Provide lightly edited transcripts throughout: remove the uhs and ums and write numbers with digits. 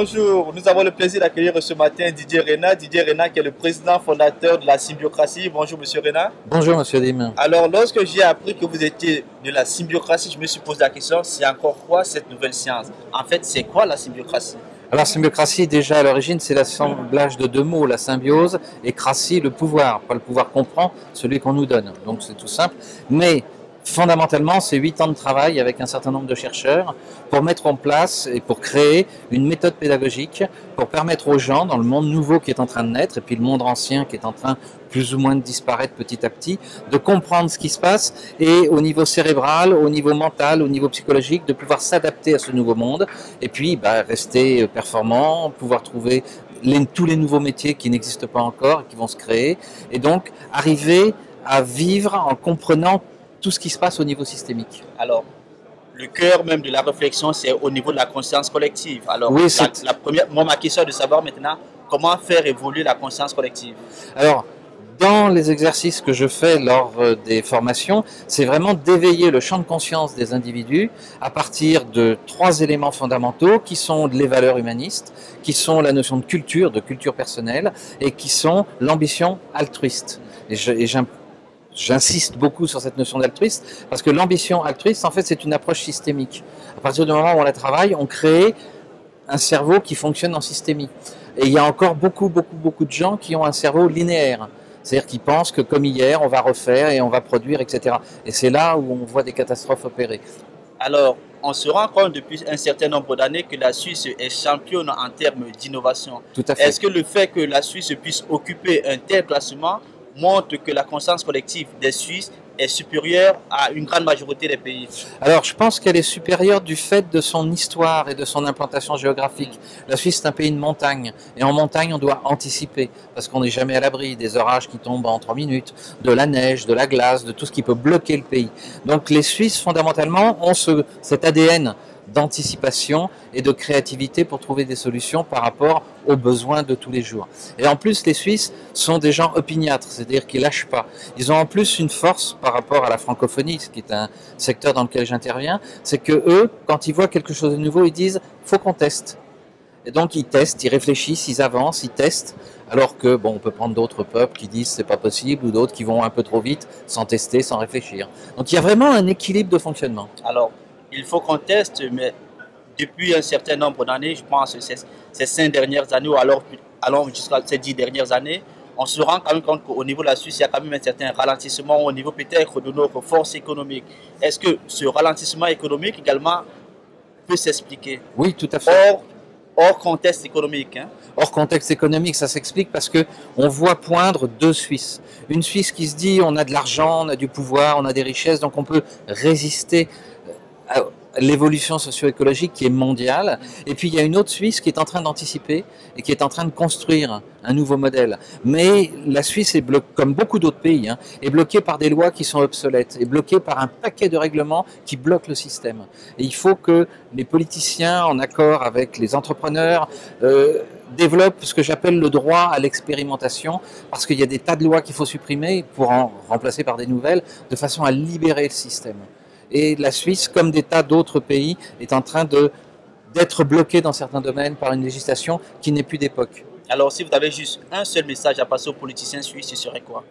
Bonjour, nous avons le plaisir d'accueillir ce matin Didier Renat. Didier Renat qui est le président fondateur de la Symbiocratie. Bonjour Monsieur Renat. Bonjour Monsieur Dim. Alors lorsque j'ai appris que vous étiez de la Symbiocratie, je me suis posé la question, c'est encore quoi cette nouvelle science? En fait, c'est quoi la Symbiocratie? Alors symbiocratie, déjà à l'origine, c'est l'assemblage de deux mots, la symbiose et cratie, le pouvoir. Pas le pouvoir qu'on prend, celui qu'on nous donne. Donc c'est tout simple. Mais fondamentalement, c'est 8 ans de travail avec un certain nombre de chercheurs pour mettre en place et pour créer une méthode pédagogique pour permettre aux gens, dans le monde nouveau qui est en train de naître, et puis le monde ancien qui est en train plus ou moins de disparaître petit à petit, de comprendre ce qui se passe et au niveau cérébral, au niveau mental, au niveau psychologique, de pouvoir s'adapter à ce nouveau monde et puis rester performant, pouvoir trouver tous les nouveaux métiers qui n'existent pas encore, qui vont se créer, et donc arriver à vivre en comprenant tout ce qui se passe au niveau systémique. Alors, le cœur même de la réflexion, c'est au niveau de la conscience collective. Alors, oui, ma question est de savoir maintenant comment faire évoluer la conscience collective. Alors, dans les exercices que je fais lors des formations, c'est vraiment d'éveiller le champ de conscience des individus à partir de 3 éléments fondamentaux qui sont les valeurs humanistes, qui sont la notion de culture personnelle et qui sont l'ambition altruiste. J'insiste beaucoup sur cette notion d'altruiste parce que l'ambition altruiste, en fait, c'est une approche systémique. À partir du moment où on la travaille, on crée un cerveau qui fonctionne en systémie. Et il y a encore beaucoup de gens qui ont un cerveau linéaire. C'est-à-dire qu'ils pensent que comme hier, on va refaire et on va produire, etc. Et c'est là où on voit des catastrophes opérer. Alors, on se rend compte depuis un certain nombre d'années que la Suisse est championne en termes d'innovation. Tout à fait. Est-ce que le fait que la Suisse puisse occuper un tel classement montre que la conscience collective des Suisses est supérieure à une grande majorité des pays? Alors, je pense qu'elle est supérieure du fait de son histoire et de son implantation géographique. La Suisse, c'est un pays de montagne. Et en montagne, on doit anticiper. Parce qu'on n'est jamais à l'abri des orages qui tombent en 3 minutes, de la neige, de la glace, de tout ce qui peut bloquer le pays. Donc, les Suisses, fondamentalement, ont cet ADN d'anticipation et de créativité pour trouver des solutions par rapport aux besoins de tous les jours. Et en plus, les Suisses sont des gens opiniâtres, c'est-à-dire qu'ils lâchent pas. Ils ont en plus une force par rapport à la francophonie, ce qui est un secteur dans lequel j'interviens, c'est que eux, quand ils voient quelque chose de nouveau, ils disent « faut qu'on teste ». Et donc ils testent, ils réfléchissent, ils avancent, ils testent, alors que bon, on peut prendre d'autres peuples qui disent c'est pas possible ou d'autres qui vont un peu trop vite, sans tester, sans réfléchir. Donc il y a vraiment un équilibre de fonctionnement. Alors, il faut qu'on teste, mais depuis un certain nombre d'années, je pense ces 5 dernières années ou alors jusqu'à ces 10 dernières années, on se rend quand même compte qu'au niveau de la Suisse, il y a quand même un certain ralentissement au niveau peut-être de nos forces économiques. Est-ce que ce ralentissement économique également peut s'expliquer? Oui, tout à fait. Hors contexte économique. Hein? Hors contexte économique, ça s'explique parce que on voit poindre 2 Suisses. Une Suisse qui se dit on a de l'argent, on a du pouvoir, on a des richesses, donc on peut résister à l'évolution socio-écologique qui est mondiale. Et puis il y a une autre Suisse qui est en train d'anticiper et qui est en train de construire un nouveau modèle. Mais la Suisse est bloquée, comme beaucoup d'autres pays, est bloquée par des lois qui sont obsolètes, est bloquée par un paquet de règlements qui bloquent le système. Et il faut que les politiciens, en accord avec les entrepreneurs, développent ce que j'appelle le droit à l'expérimentation, parce qu'il y a des tas de lois qu'il faut supprimer pour en remplacer par des nouvelles, de façon à libérer le système. Et la Suisse, comme des tas d'autres pays, est en train d'être bloquée dans certains domaines par une législation qui n'est plus d'époque. Alors, si vous avez juste un seul message à passer aux politiciens suisses, ce serait quoi?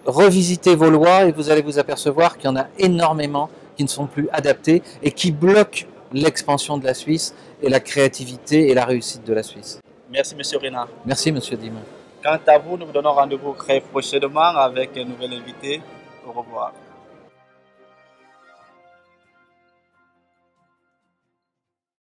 Revisitez vos lois et vous allez vous apercevoir qu'il y en a énormément qui ne sont plus adaptées et qui bloquent l'expansion de la Suisse et la créativité et la réussite de la Suisse. Merci, Monsieur Renat. Merci, Monsieur Dim. Quant à vous, nous vous donnons rendez-vous très prochainement avec un nouvel invité. Au revoir.